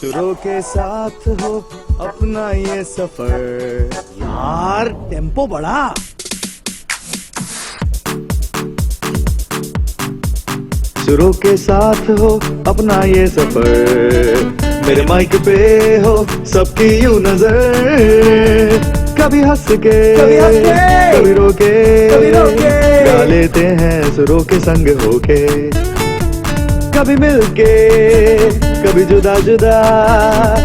सुरों के साथ हो अपना ये सफर। यार टेम्पो बढ़ा। सुरों के साथ हो अपना ये सफर, मेरे माइक पे हो सबकी यूं नजर। कभी हंस के कभी रोके गा लेते हैं सुरों के संग होके। कभी मिलके कभी जुदा जुदा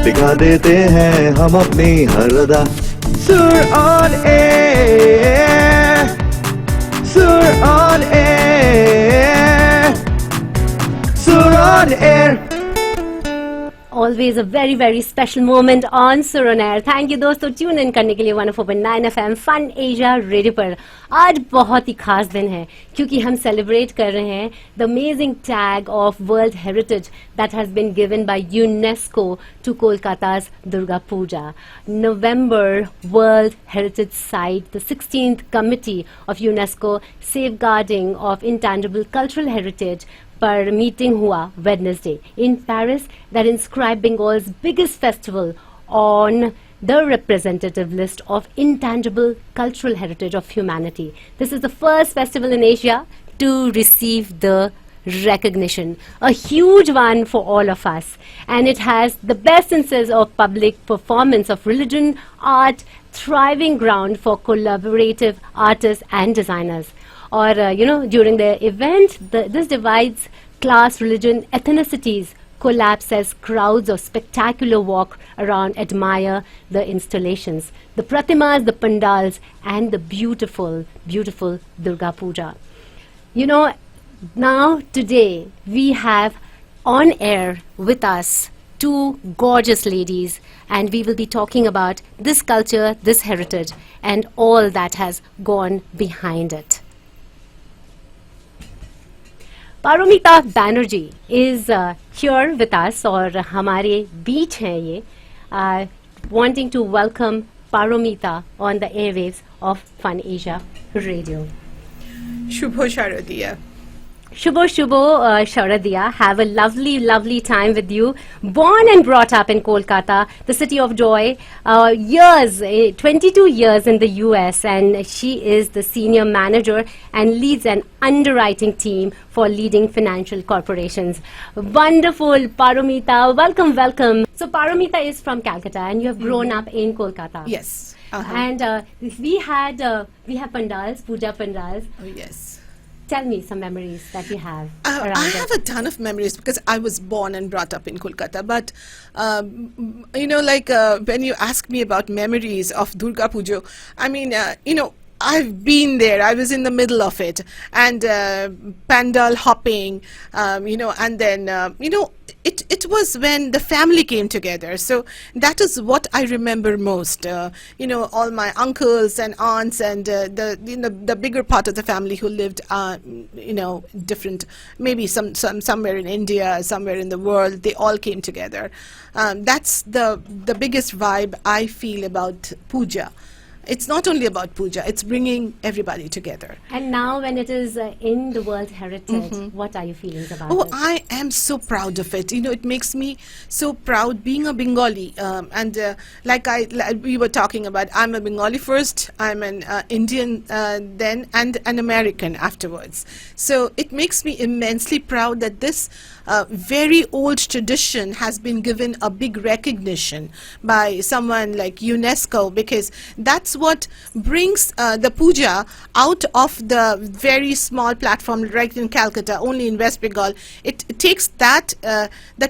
दिखा देते हैं हम अपनी हर अदा। सुर ऑन एयर, सुर ऑन एयर, सुर on air. Always a very very special moment on Sur On Air. Thank you दोस्तों ट्यून इन करने के लिए 104.9 FM फन एशिया रेडियो पर। आज बहुत ही खास दिन है क्योंकि हम सेलिब्रेट कर रहे हैं the amazing tag of world heritage that has been given by UNESCO to Kolkata's Durga Pooja. November World Heritage Site, the 16th Committee of UNESCO Safeguarding of Intangible Cultural Heritage पर मीटिंग हुआ Wednesday in Paris that inscribed Bengal's biggest festival on the representative list of intangible cultural heritage of humanity. This is the first festival in Asia to receive the recognition, a huge one for all of us, and it has the best senses of public performance of religion, art, thriving ground for collaborative artists and designers. Or, during the event, this divides class, religion, ethnicities collapse as crowds of spectacular walk around, admire the installations, the pratimas, the pandals, and the beautiful, beautiful Durga Pooja. Now today we have on air with us two gorgeous ladies, and we will be talking about this culture, this heritage, and all that has gone behind it. Paromita Banerjee is here with us, और हमारे बीच हैं ये, wanting to welcome Paromita on the airwaves of Fun Asia Radio. Shubho Sharadiya. Shubho Sharadiya, have a lovely, lovely time with you. Born and brought up in Kolkata, the city of joy, 22 years in the US, and she is the senior manager and leads an underwriting team for leading financial corporations. Wonderful, Paromita. Welcome, welcome. So Paromita is from Calcutta, and you have grown up in Kolkata. Yes. And we have pandals, puja pandals. Oh, yes. Tell me some memories that you have around I it. have a ton of memories because I was born and brought up in Kolkata. But, when you ask me about memories of Durga Puja, I mean, I've been there. I was in the middle of it. And pandal hopping, and then, it was when the family came together. So that is what I remember most. All my uncles and aunts and the bigger part of the family who lived, different, maybe somewhere in India, somewhere in the world, they all came together. That's the biggest vibe I feel about puja. It's not only about puja, it's bringing everybody together. And now when it is in the World Heritage, what are your feelings about it? I am so proud of it. It makes me so proud being a Bengali. Like we were talking about, I'm a Bengali first, I'm an Indian then, and an American afterwards. So it makes me immensely proud that this very old tradition has been given a big recognition by someone like UNESCO, because that's what brings the puja out of the very small platform right in Calcutta, only in West Bengal. It takes that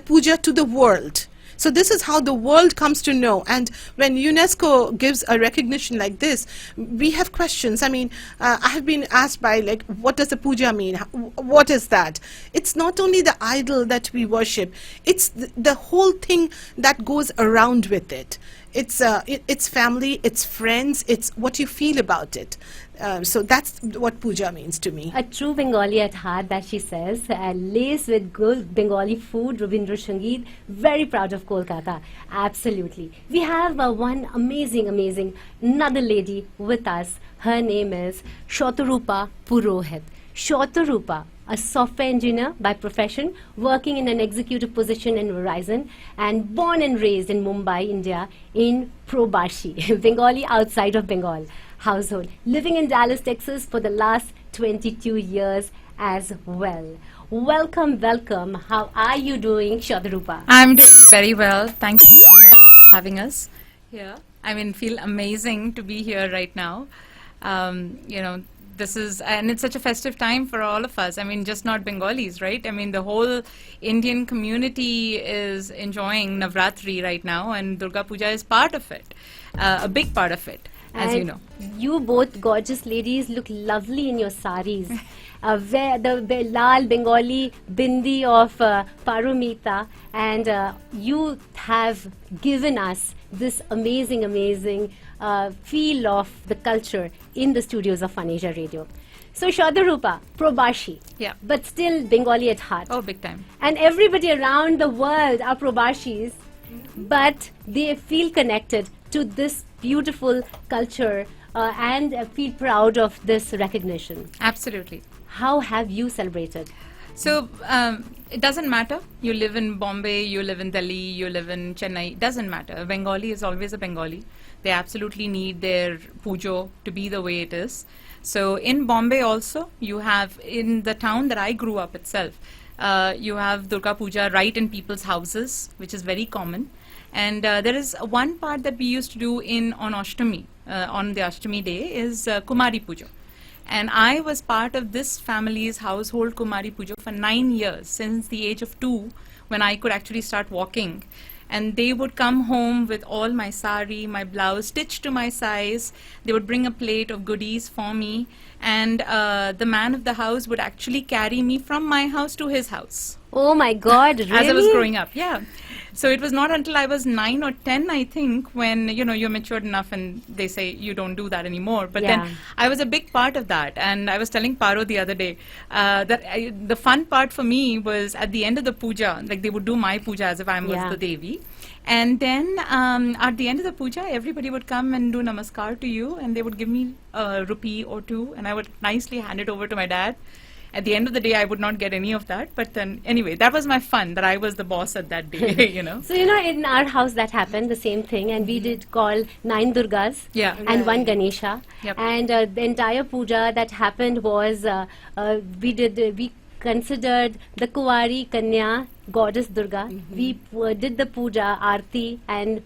puja to the world. So this is how the world comes to know. And when UNESCO gives a recognition like this, we have questions. I mean, I have been asked by, what does the puja mean? What is that? It's not only the idol that we worship, it's the whole thing that goes around with it. It's family, it's friends, it's what you feel about it. So that's what puja means to me. A true Bengali at heart, that she says, laced with good Bengali food, Rabindra Sangeet, very proud of Kolkata. Absolutely. We have one amazing, another lady with us. Her name is SHATARUPA PUROHIT. SHATARUPA a software engineer by profession, working in an executive position in Verizon, and born and raised in Mumbai, India, in Probashi, Bengali outside of Bengal household, living in Dallas, Texas for the last 22 years as well. Welcome, welcome. How are you doing, SHATARUPA? I'm doing very well. Thank you so much for having us here. I mean, feel amazing to be here right now. This is, and it's such a festive time for all of us. I mean, just not Bengalis, right? I mean, the whole Indian community is enjoying Navratri right now, and Durga Pooja is part of it, a big part of it, as you know. You both gorgeous ladies look lovely in your saris. Wear the Lal Bengali bindi of Paromita, and you have given us this amazing feel of the culture in the studios of FunAsia Radio. So SHATARUPA, Probashi, Yeah. but still Bengali at heart. Oh, big time. And everybody around the world are Probashis, but they feel connected to this beautiful culture and feel proud of this recognition. Absolutely. How have you celebrated? So, it doesn't matter. You live in Bombay, you live in Delhi, you live in Chennai. It doesn't matter. A Bengali is always a Bengali. They absolutely need their pujo to be the way it is. So, in Bombay also, you have, in the town that I grew up itself, you have Durga Pooja right in people's houses, which is very common. And there is one part that we used to do on Ashtami, on the Ashtami day, is Kumari Puja. And I was part of this family's household Kumari Puja for 9 years, since the age of 2, when I could actually start walking. And they would come home with all my sari, my blouse stitched to my size. They would bring a plate of goodies for me. And the man of the house would actually carry me from my house to his house. Oh my God, really? As I was growing up, yeah. So it was not until I was 9 or 10, I think, when, you're matured enough and they say you don't do that anymore. But Yeah. then I was a big part of that. And I was telling Paro the other day that the fun part for me was at the end of the puja, like they would do my puja as if I was Yeah. the Devi. And then at the end of the puja, everybody would come and do namaskar to you, and they would give me a rupee or two, and I would nicely hand it over to my dad. At the end of the day, I would not get any of that. But then, anyway, that was my fun, that I was the boss at that day, So, in our house that happened, the same thing. And we did call 9 Durgas Yeah. and 1 Ganesha. Yep. And the entire puja that happened was, we considered the Kuwari Kanya, goddess Durga. We did the puja, Aarti, and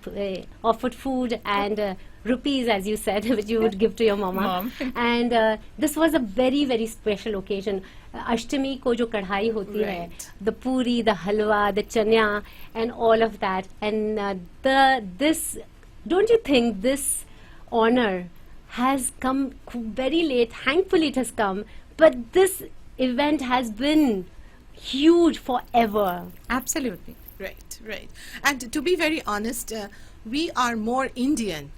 offered food and rupees, as you said, which you would give to your mama. Mom. And this was a very special occasion. Ashtami ko jo kadhai hoti hai, Right. the puri, the halwa, the chanya, and all of that. And this, don't you think this honor has come very late? Thankfully it has come, but this event has been huge forever. Absolutely. Right. And to be very honest, we are more Indian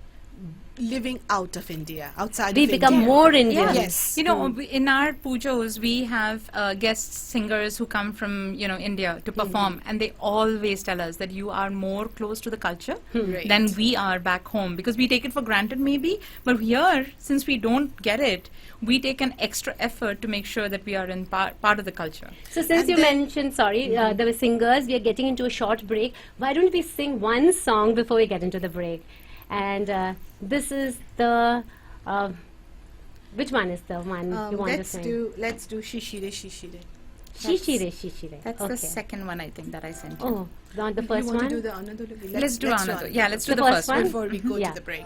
living out of India, outside We of become India. more Indian. Yeah. Yes. In our pujas, we have guest singers who come from, India to perform, and they always tell us that you are more close to the culture Right. than we are back home, because we take it for granted maybe, but here, since we don't get it, we take an extra effort to make sure that we are in part of the culture. So since And you then- mentioned, the singers, we are getting into a short break. Why don't we sing one song before we get into the break? And this is the, which one is the one you want to sing? Let's do Shishire. Shishire. That's Okay. the second one, I think, that I sent you. Oh, not the first you want one? to do the Anadolu? Let's do another. Yeah, let's do The the first first one. one? before we go Yeah. to the break.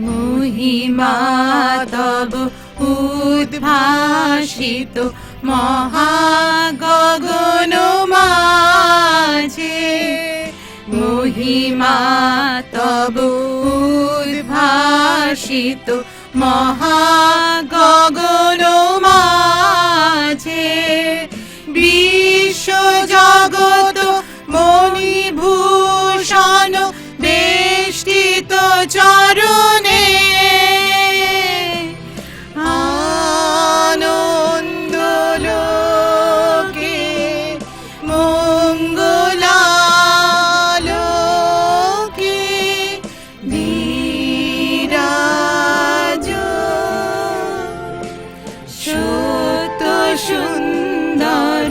মহিমা তব উদ্ভাসিত মহাগগন মাঝে মহিমা তব উদ্ভাসিত মহাগগন মাঝে বিশ্ব জগৎ মণিভূষণ বেষ্টিত চরণে আনন্দ লোকে মঙ্গলালোকে বিরাজ সত সুন্দর।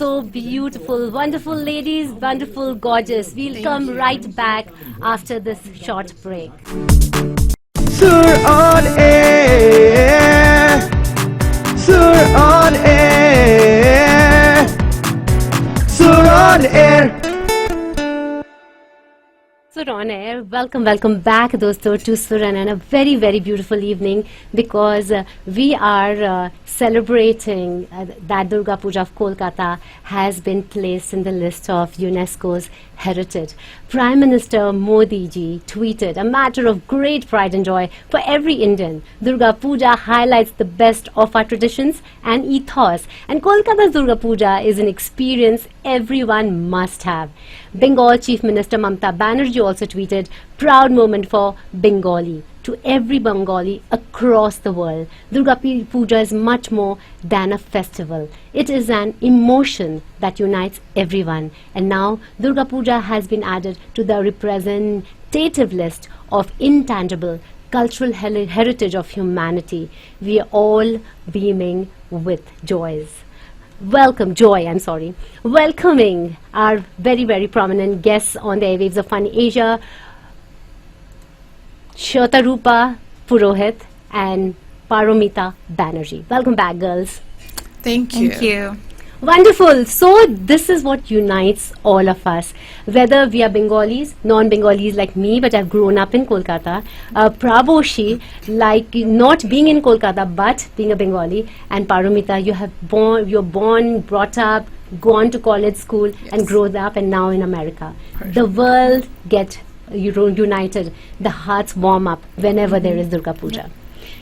So beautiful, wonderful ladies, wonderful, gorgeous. We'll come right back after this short break. Sur On Air, Sur On Air, Sur On Air. Sur On Air, welcome back dosto to Sur On Air. A very beautiful evening because we are celebrating that Durga Pooja of Kolkata has been placed in the list of UNESCO's heritage. Prime Minister Modi ji tweeted, a matter of great pride and joy for every Indian. Durga Pooja highlights the best of our traditions and ethos, and Kolkata's Durga Pooja is an experience everyone must have. Bengal Chief Minister Mamata Banerjee also tweeted, proud moment for Bengali. To every Bengali across the world, Durga Pooja is much more than a festival. It is an emotion that unites everyone. And now Durga Pooja has been added to the representative list of intangible cultural heritage of humanity. We are all beaming with welcoming our very prominent guests on the airwaves of FunAsia, SHATARUPA, PUROHIT and PAROMITA BANERJEE. Welcome back, girls. Thank you. Thank you. Wonderful. So this is what unites all of us. Whether we are Bengalis, non-Bengalis like me, but I've grown up in Kolkata. Prabhoshi, like not being in Kolkata, but being a Bengali. And Paromita, you're born, brought up, gone to college school, and grown up, and now in America. The world get united. The hearts warm up whenever there is Durga Pooja.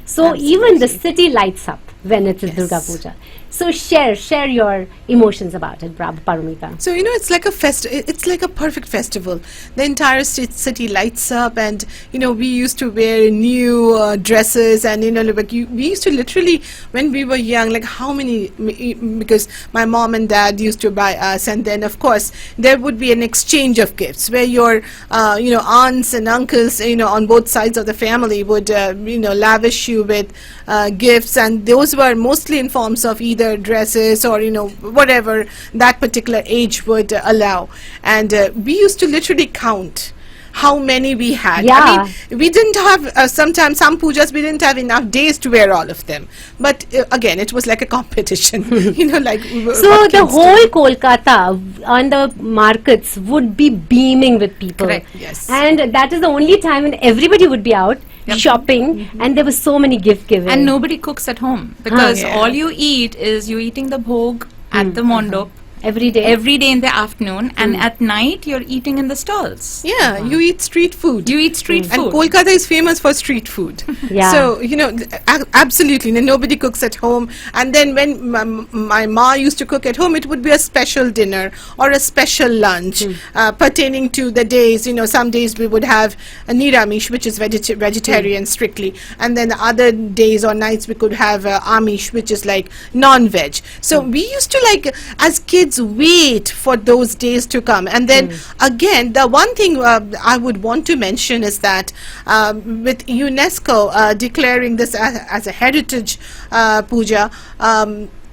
So even the city lights up when it is Durga Pooja. So share your emotions about it, Paromita. So it's like a it's like a perfect festival. The entire city lights up, and we used to wear new dresses, and we used to literally, when we were young, like how many, because my mom and dad used to buy us, and then of course there would be an exchange of gifts where your aunts and uncles on both sides of the family would lavish you with gifts, and those were mostly in forms of either dresses or whatever that particular age would allow. And we used to literally count how many we had. Yeah. I mean, we didn't have sometimes some pujas we didn't have enough days to wear all of them, but again it was like a competition. Like so the whole Kolkata on the markets would be beaming with people. Correct. Yes. And that is the only time when everybody would be out shopping, and there were so many gift giving. And nobody cooks at home because Yeah. all you eat is you eating the bhog at the mondop every day. every day in the afternoon, and at night you're eating in the stalls. Yeah, you eat street food. You eat street And food. Kolkata is famous for street food. Yeah. So, absolutely, nobody cooks at home. And then when my ma used to cook at home, it would be a special dinner or a special lunch pertaining to the days. Some days we would have a niramish, which is vegetarian strictly. And then the other days or nights we could have amish, which is like non-veg. So we used to as kids wait for those days to come. And then again, the one thing I would want to mention is that with UNESCO declaring this as a heritage puja,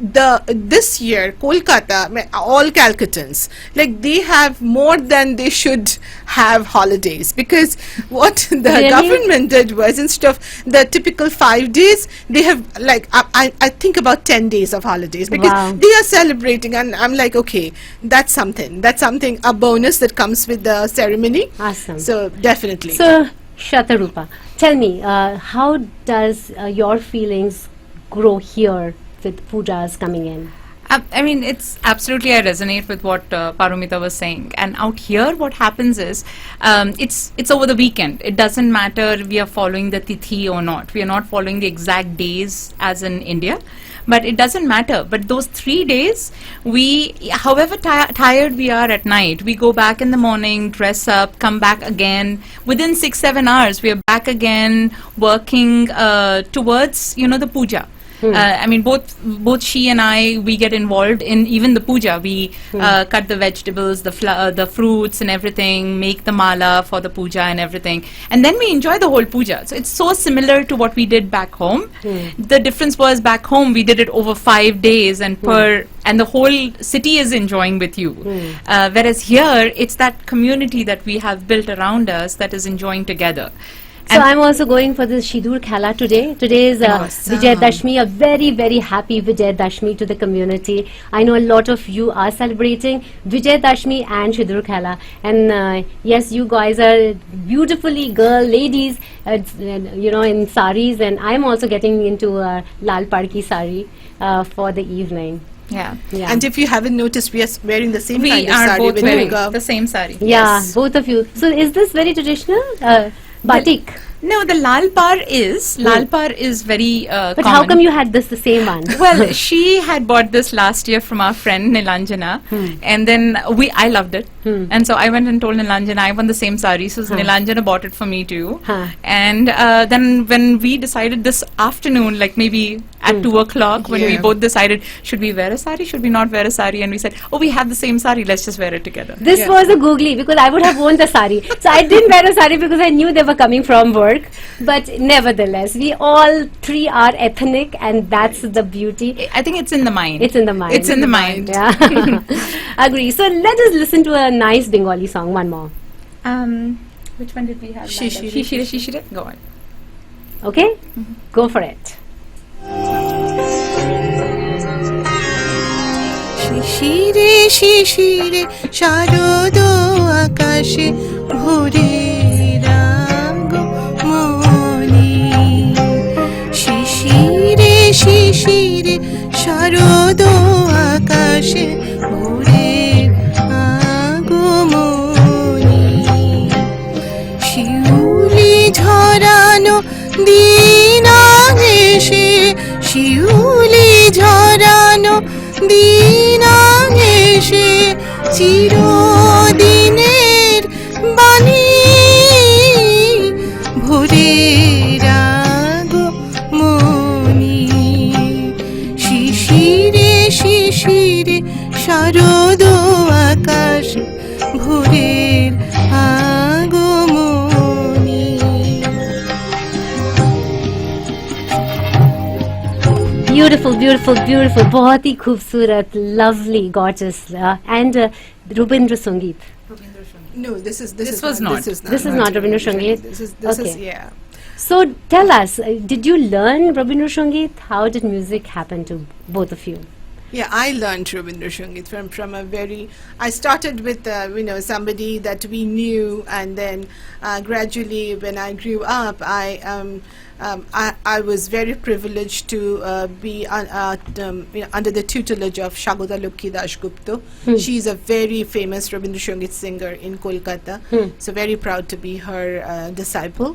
this year Kolkata, all Calcuttans, like they have more than they should have holidays, because what the Really? government did was, instead of the typical 5 days, they have like I think about 10 days of holidays, because Wow. they are celebrating, and I'm like, okay, that's something, a bonus that comes with the ceremony. Awesome. So definitely. So, Shatarupa, tell me, how does your feelings grow here with pujas coming in? I mean, it's absolutely, I resonate with what Paromita was saying. And out here, what happens is, it's over the weekend. It doesn't matter we are following the tithi or not. We are not following the exact days as in India. But it doesn't matter. But those 3 days, however tired we are at night, we go back in the morning, dress up, come back again. Within 6-7 hours, we are back again working towards, the puja. I mean, both she and I, we get involved in even the puja. We cut the vegetables, the fruits and everything, make the mala for the puja and everything. And then we enjoy the whole puja. So it's so similar to what we did back home. The difference was back home, we did it over 5 days and and the whole city is enjoying with you. Whereas here, it's that community that we have built around us that is enjoying together. So I'm also going for the Shidur Khala today. Today is Awesome. Vijay Dashmi, a very, very happy Vijay Dashmi to the community. I know a lot of you are celebrating Vijay Dashmi and Shidur Khala. And yes, you guys are beautifully ladies, in saris. And I'm also getting into Lal Padki sari for the evening. Yeah. Yeah. And if you haven't noticed, we are wearing the same We kind of are sari both with wearing Durga. the same sari. Yeah, Yes. both of you. So is this very traditional? Batik. No, the Lal Par is very But common. how come you had the same one? Well, she had bought this last year from our friend Nilanjana, and then I loved it, and so I went and told Nilanjana I want the same sari, so Nilanjana bought it for me too. And then when we decided this afternoon, like maybe at 2 o'clock, when we Yeah. both decided, should we wear a sari, should we not wear a sari, and we said, oh, we have the same sari, let's just wear it together. This Yeah. was a googly, because I would have worn the sari. So I didn't wear a sari because I knew they were coming from work. But nevertheless, we all three are ethnic, and that's the beauty. I think it's in the mind. It's in the mind. It's in the mind. Yeah. Agree. So let us listen to a nice Bengali song. One more. Which one did we have? Shishire. Shishire, Shishire. Go on. Okay? Go for it. শিশিরে শিশিরে শারদ আকাশে ভোরে রাগ মনি শিশিরে শিশিরে শারদ আকাশে ভোরে আগমনি শিউলি ঝরানো দিন এসে শিউলি ঝরানো দিন এসে চিরদিনের বাণী ভোরে রাগ মনি শিশিরে শিশিরে শারদ আকাশ ভোরের আগমনি Beautiful, beautiful, beautiful. बहुत ही खूबसूरत, lovely, gorgeous. And Rabindra Sangeet. No, this This is was not. This is not Rabindra Sangeet? This is Okay. yeah. So tell us, did you learn Rabindra Sangeet? How did music happen to both of you? Yeah, I learned Rabindra Sangeet from a very. I started with somebody that we knew, and then gradually, when I grew up, I was very privileged to be under the tutelage of Shagota Lokhi Dasgupta. She's a very famous Rabindra Sangeet singer in Kolkata. So very proud to be her disciple.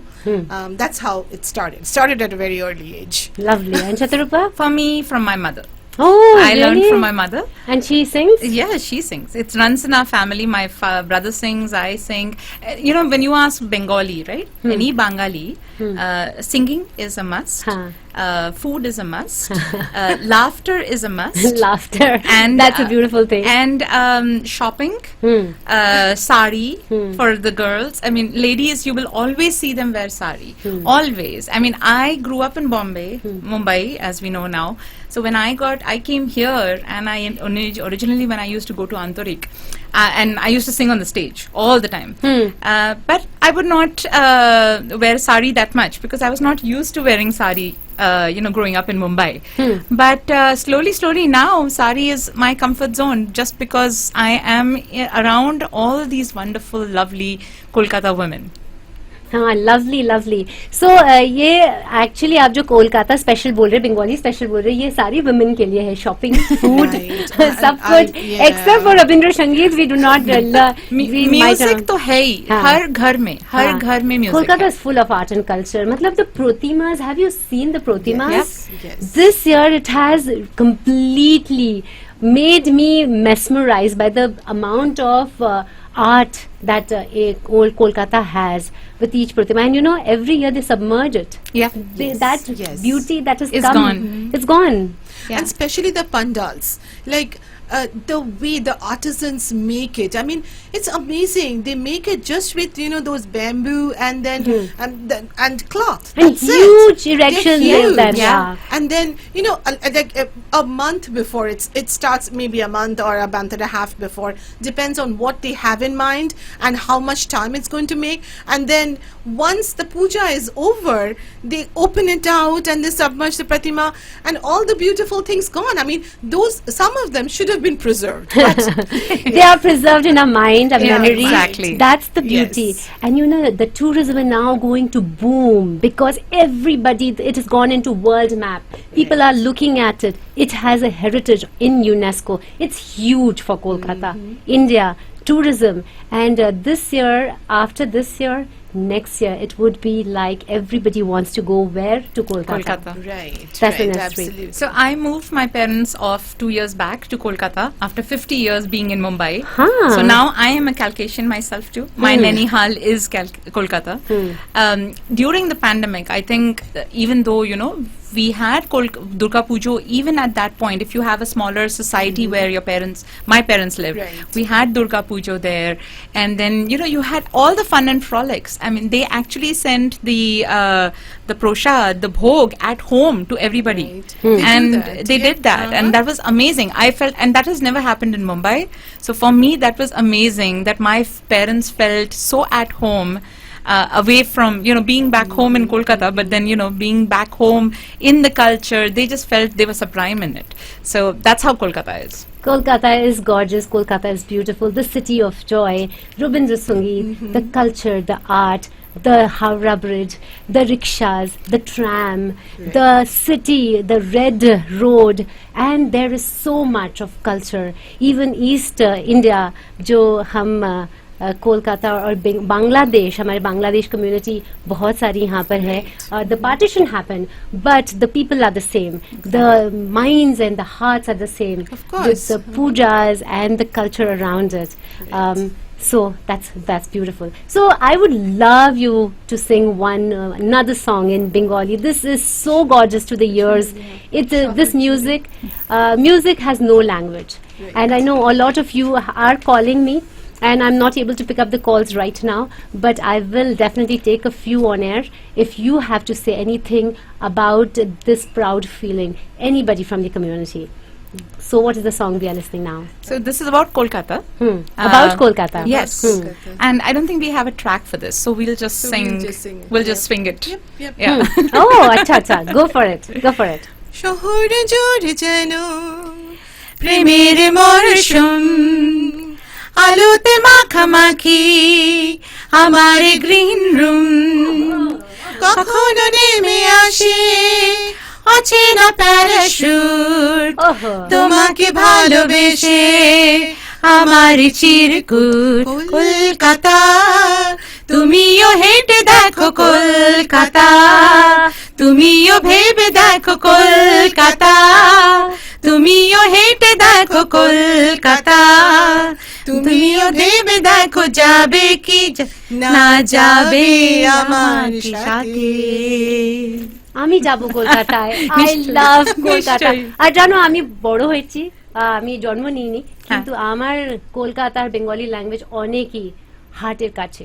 That's how it started. Started at a very early age. Lovely. And Shatarupa? For me, from my mother. Oh, I learned really? from my mother. And she sings? Yeah, she sings. It runs in our family. My brother sings, I sing. When you ask Bengali, right? Any Bengali, singing is a must. Food is a must. Laughter is a must. Laughter. And that's a beautiful thing. And shopping, sari for the girls. I mean, ladies, you will always see them wear sari. Always. I mean, I grew up in Mumbai, as we know now. So when I came here, and originally when I used to go to Antorik, and I used to sing on the stage all the time. But I would not wear sari that much because I was not used to wearing sari, growing up in Mumbai. But slowly now, sari is my comfort zone just because I am around all these wonderful, lovely Kolkata women. हाँ, lovely lovely. So ये actually आप जो Kolkata special बोल रहे, Bengali special बोल रहे, ये सारी वुमेन के लिए है. शॉपिंग, फूड, सब कुछ, एक्सेप्ट फॉर रविंद्र संगीत. We do not. म्यूजिक तो है ही, हर घर में music. Kolkata is full of art and culture. मतलब द प्रतिमास, हैव यू सीन द प्रतिमास? Yes. This year it has completely made me mesmerized by the amount of art that Kolkata has with each pratima. And every year they submerge it. Yeah. That Yes. beauty that has It's come, gone. it's gone. Yeah. And especially the pandals, like the way the artisans make it. I mean, it's amazing. They make it just with those bamboo and then and cloth. And That's huge it. erections They're there huge. then, yeah. And then like a month before it starts, maybe a month or a month and a half before, depends on what they have in mind and how much time it's going to make. And then once the puja is over, they open it out and they submerge the pratima, and all the beautiful things gone. I mean, some of them should have been preserved. But They are preserved in our mind, our Yeah, memory. exactly. That's the beauty. Yes. And the tourism is now going to boom because it has gone into world map. People are looking at it. It has a heritage in UNESCO. It's huge for Kolkata, India, tourism. And this year, after this year, next year, it would be like everybody wants to go where? To Kolkata. right, That's the right, next week. absolutely. So I moved my parents off 2 years back to Kolkata after 50 years being in Mumbai. Huh. So now I am a Calcasian myself too. My Nainihal is Kolkata. During the pandemic, I think even though we had Durga Pooja, even at that point, if you have a smaller society where my parents lived, Right. we had Durga Pooja there, and then you had all the fun and frolics. I mean, they actually sent the proshad, the bhog at home to everybody. Right. And they Yeah. did that, and that was amazing. I felt, and that has never happened in Mumbai. So for me, that was amazing that my parents felt so at home. Away from being back home in Kolkata, but then being back home in the culture, they just felt they were supreme in it. So that's how Kolkata is. Kolkata is gorgeous. Kolkata is beautiful. The city of joy, Rabindra Sangeet, the culture, the art, the Howrah Bridge, the rickshaws, the tram, the city, the red road, and there is so much of culture. Even East India, जो हम कोलकाता और बांग्लादेश, हमारे Bangladesh community बहुत सारी यहाँ पर है. The partition happened, but the people are the same. The minds and the hearts are the same. Of course. With the pujas and the culture around it. So that's beautiful. So I would love you to sing another song in Bengali. This is so gorgeous to the ears. This music has no language. And I know a lot of you are calling me, and I'm not able to pick up the calls right now, but I will definitely take a few on air if you have to say anything about this proud feeling, anybody from the community. So what is the song we are listening now? So this is about Kolkata. About Kolkata. Yes. And I don't think we have a track for this, so we'll just sing. We'll just swing it. Yep. Yeah. Oh, acha. Go for it. শহরে জোরে যেন প্রেমের মরশুম, আলোতে মাখামাখি আমার green room, কখনো নেমে আসে অচেনা প্যারাশুট, তোমাকে ভালোবেসে আমার চিরকুট। কলকাতা তুমিও হেঁটে দেখো কলকাতা, তুমিও ভেবে দেখো কলকাতা, তুমিও হেঁটে দেখো কলকাতা, তুমিও ভেবে দেখো যাবে কি না যাবে আমার সাথে। আমি যাব কলকাতায়। I love Kolkata. আর জানো আমি বড় হয়েছি, আমি জন্ম নিইনি, কিন্তু আমার কলকাতার বেঙ্গলি ল্যাঙ্গুয়েজ অনেকই হার্টের কাছে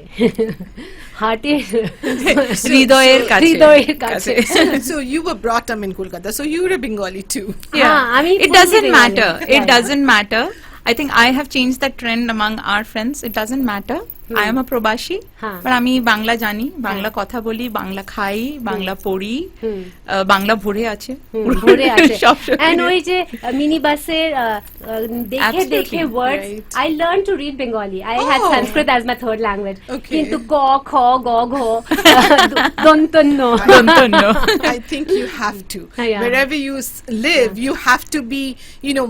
হার্টের হৃদয়ের কাছে হৃদয়ের কাছে So you were brought up in Kolkata, so you were a Bengali too. Yeah, I mean, it doesn't fully matter. Bengali. It Yeah. doesn't matter. I think I have changed that trend among our friends. It doesn't matter. I am a probashi, Huh. but আমি বাংলা জানি, বাংলা কথা বলি, বাংলা খাই, বাংলা পড়ি, বাংলা ভরে আছে। ভরে আছে সব সময়। and ওই যে মিনি বাসের দেখে Absolutely, দেখে words right. I learned to read Bengali. I had Oh. Sanskrit as my third language. Okay. কিন্তু ক খ গ ঘ দন্তন্য দন্তন্য। I think you have to. Yeah. Wherever you live, you have to be, you know,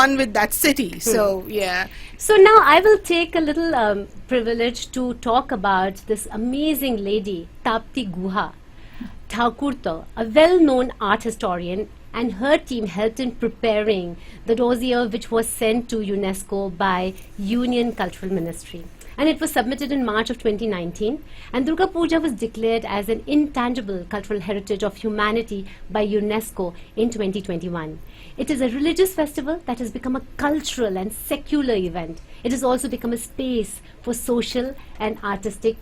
one with that city. So yeah. So now I will take a little privilege to talk about this amazing lady, Tapti Guha Thakur, a well-known art historian, and her team helped in preparing the dossier which was sent to UNESCO by Union Cultural Ministry. And it was submitted in March of 2019, and Durga Pooja was declared as an intangible cultural heritage of humanity by UNESCO in 2021. It is a religious festival that has become a cultural and secular event. It has also become a space for social and artistic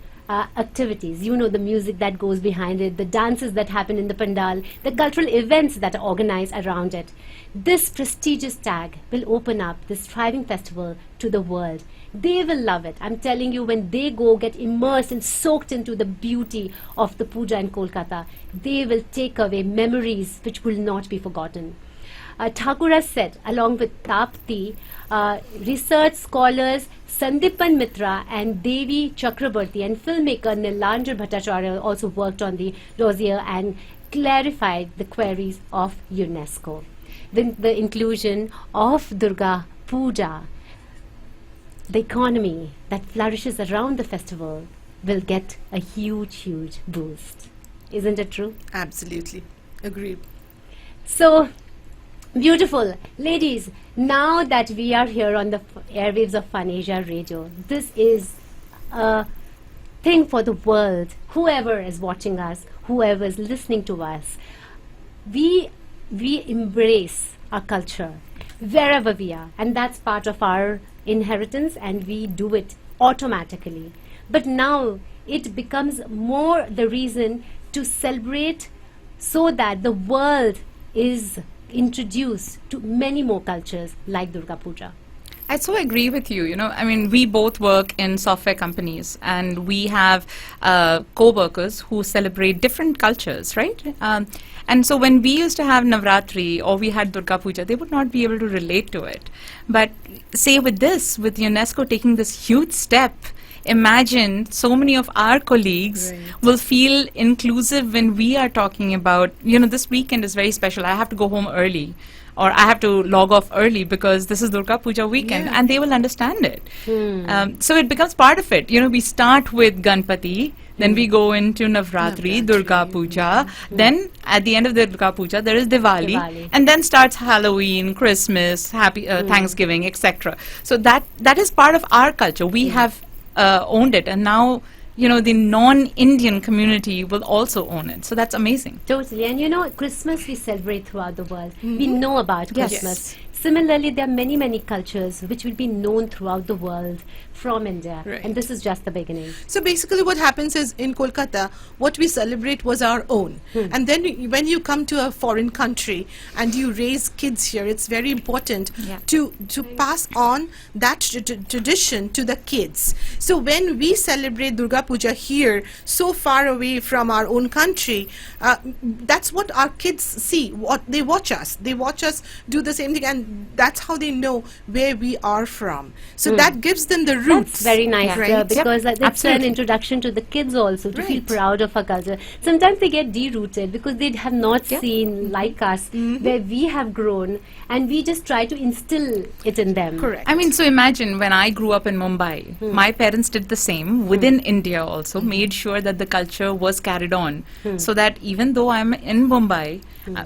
activities. You know, the music that goes behind it, the dances that happen in the pandal, the cultural events that are organized around it. This prestigious tag will open up this thriving festival to the world. They will love it. I'm telling you, when they go get immersed and soaked into the beauty of the puja in Kolkata, they will take away memories which will not be forgotten. Thakur has said, along with Tapti, research scholars Sandipan Mitra and Devi Chakrabarti and filmmaker Nilanjan Bhattacharya also worked on the dossier and clarified the queries of UNESCO. The inclusion of Durga Pooja, the economy that flourishes around the festival, will get a huge, huge boost. Isn't it true? Absolutely. Agreed. So, beautiful. Ladies, now that we are here on the airwaves of FunAsia Radio, this is a thing for the world. Whoever is watching us, whoever is listening to us, we embrace our culture wherever we are, and that's part of our inheritance, and we do it automatically. But now it becomes more the reason to celebrate so that the world is introduced to many more cultures like Durga Pooja. I so agree with you. You know, I mean, we both work in software companies, and we have co-workers who celebrate different cultures, right? And so when we used to have Navratri or we had Durga Pooja, they would not be able to relate to it. But say with this, with UNESCO taking this huge step, imagine so many of our colleagues will feel inclusive when we are talking about, you know, this weekend is very special. I have to go home early, or I have to log off early because this is Durga Pooja weekend, and they will understand it. So it becomes part of it. You know, we start with Ganpati, then we go into Navratri, Durga Pooja, then at the end of the Durga Pooja there is Diwali, and then starts Halloween, Christmas, Happy Thanksgiving, etc. So that is part of our culture. We have owned it, and now, you know, the non-Indian community will also own it. So that's amazing. Totally. And you know, Christmas we celebrate throughout the world. We know about Yes. Christmas. Similarly, there are many, many cultures which will be known throughout the world from India. Right. And this is just the beginning. So basically what happens is in Kolkata, what we celebrate was our own. And then when you come to a foreign country and you raise kids here, it's very important to pass on that tradition to the kids. So when we celebrate Durga Puja here, so far away from our own country, that's what our kids see. What they watch us. They watch us do the same thing, and that's how they know where we are from. So that gives them the roots. That's very nice, Right. because it's an Absolutely. introduction to the kids also to feel Right. proud of our culture. Sometimes they get derooted because they have not seen like us where we have grown, and we just try to instill it in them. Correct. I mean, so imagine when I grew up in Mumbai, my parents did the same within India also, made sure that the culture was carried on, so that even though I'm in Mumbai,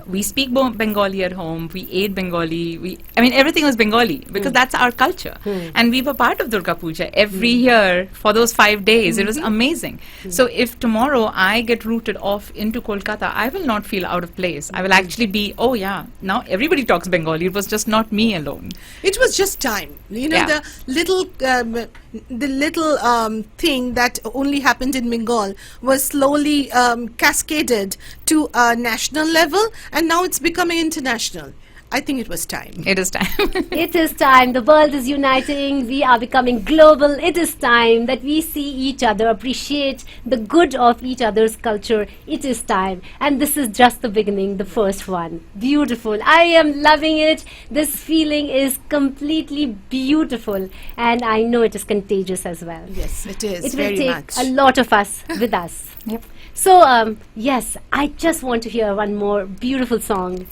we speak Bengali at home, we ate Bengali, we I mean, everything was Bengali because that's our culture. And we were part of Durga Pooja every year for those 5 days. It was amazing. So if tomorrow I get rooted off into Kolkata, I will not feel out of place. I will actually be, oh yeah, now everybody talks Bengali. It was just not me alone. It was just time. You know, Yeah. the little thing that only happened in Bengal was slowly cascaded to a national level, and now it's becoming international. I think it was time. It is time. It is time. The world is uniting. We are becoming global. It is time that we see each other, appreciate the good of each other's culture. It is time. And this is just the beginning, the first one. Beautiful. I am loving it. This feeling is completely beautiful. And I know it is contagious as well. Yes, it is. It will very take much. a lot of us with us. Yep. So, yes, I just want to hear one more beautiful song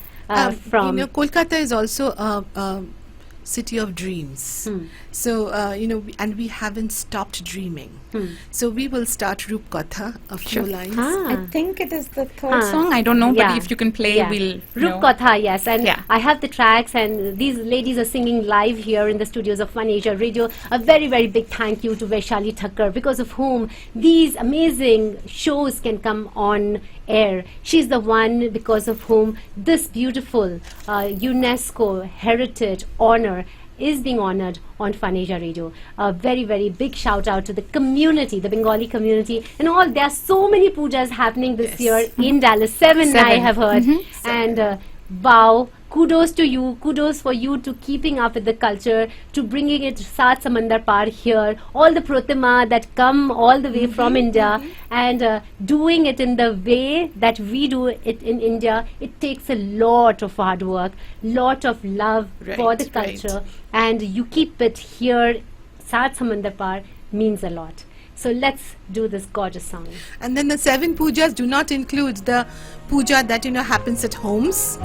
from... You know, Kolkata is also a city of dreams. So, you know, and we haven't stopped dreaming. So we will start Rupkatha, a few lines. I think it is the third song. I don't know, Yeah. but if you can play, we'll know. Rupkatha, yes. And Yeah. I have the tracks, and these ladies are singing live here in the studios of FunAsia Radio. A very, very big thank you to Vaishali Thakkar, because of whom these amazing shows can come on air. She's the one because of whom this beautiful UNESCO heritage honor is being honored on FunAsia Radio. A very, very big shout out to the community, the Bengali community, and all. There are so many pujas happening this year in Dallas. Seven, I have heard. And wow, kudos to you, kudos for you to keeping up with the culture, to bringing it Saat Samandar Par here, all the Pratima that come all the way from India, and doing it in the way that we do it in India. It takes a lot of hard work, lot of love for the Right, culture, and you keep it here. Saat Samandar Par means a lot. So let's do this gorgeous song. And then the 7 pujas do not include the puja that, you know, happens at homes.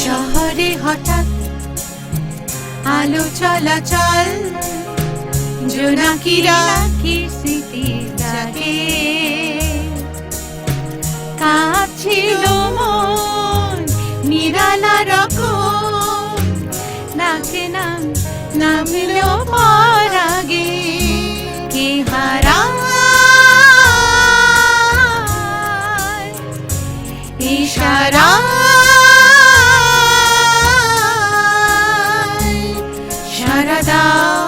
শহরে হঠাৎ আলো চলাচল জোনাকিরা স্মৃতি জাগে কাঁপছিল মন নিরালা রকম নাকে নাম নামলো পরাগে কে হারায় ইশারা দাও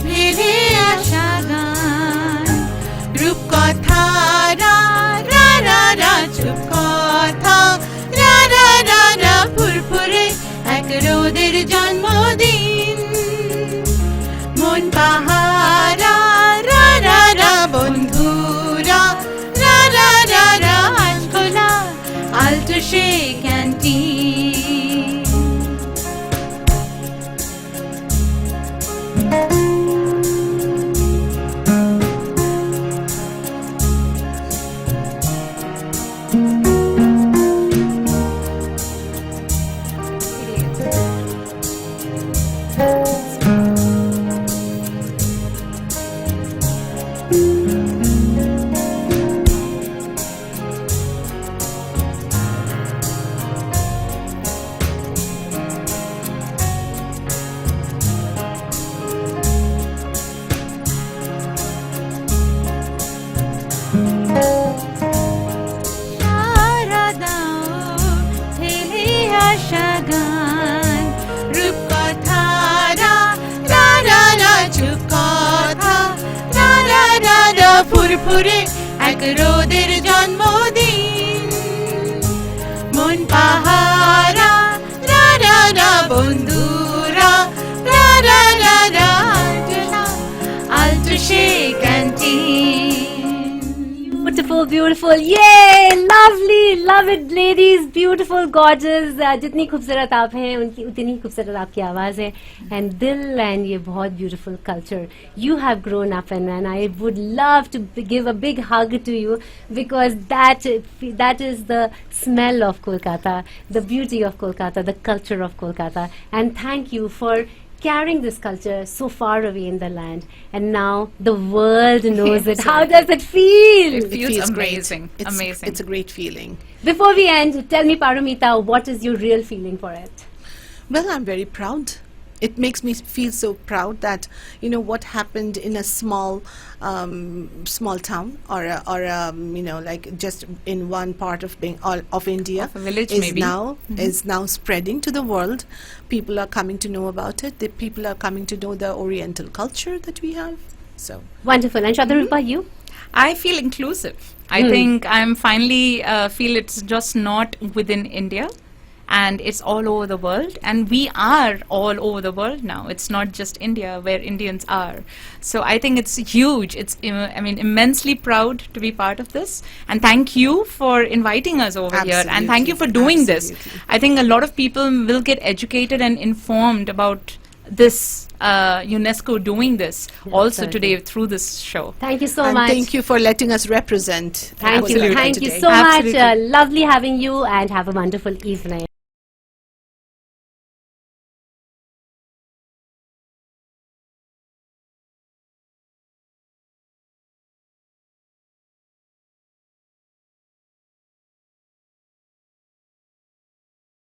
ভেবে আসা গান রূপকথা রা রা রা রা চুপ কথা রা রা রা রা ফুরফুরে এক রোদের জন্মদিন মন পাহারা রা রা রা বন্ধুরা রা রা রা রা আজ খোলা আলতো সে ক্যান্টিন ফুরফুরে এক রোদের জন্মদিন মন পাহারা রা রা রা বন্ধুরা রা রা রা রা আলতো সে canteen Beautiful, beautiful. Yay! Lovely, love it, ladies. Beautiful, gorgeous. जितनी खूबसूरत आप हैं, उनकी उतनी खूबसूरत आपकी आवाज़ है. And दिल and ये बहुत beautiful culture you have grown up in, and I would love to give a big hug to you because that is the smell of Kolkata, the beauty of Kolkata, the culture of Kolkata. And thank you for carrying this culture so far away in the land, and now the world knows it. How does it feel? It feels great. amazing. It's, Amazing. It's a great feeling. Before we end, tell me, Paromita, what is your real feeling for it? Well, I'm very proud. It makes me feel so proud that, you know, what happened in a small town or you know, like just in one part of India, Of a village is maybe. is now spreading to the world. People are coming to know about it. The people are coming to know the Oriental culture that we have. So Wonderful. And Shatarupa, you? I feel inclusive. I think I'm finally feel it's just not within India, and it's all over the world, and we are all over the world now. It's not just India where Indians are. So I think it's huge. It's immensely proud to be part of this, and thank you for inviting us over here, and thank you for doing this. I think a lot of people will get educated and informed about this UNESCO doing this also certainly. today through this show. Thank you so and much. thank you for letting us represent. Thank you. Kolkata Thank you today. so Absolutely. much. Lovely having you, and have a wonderful evening.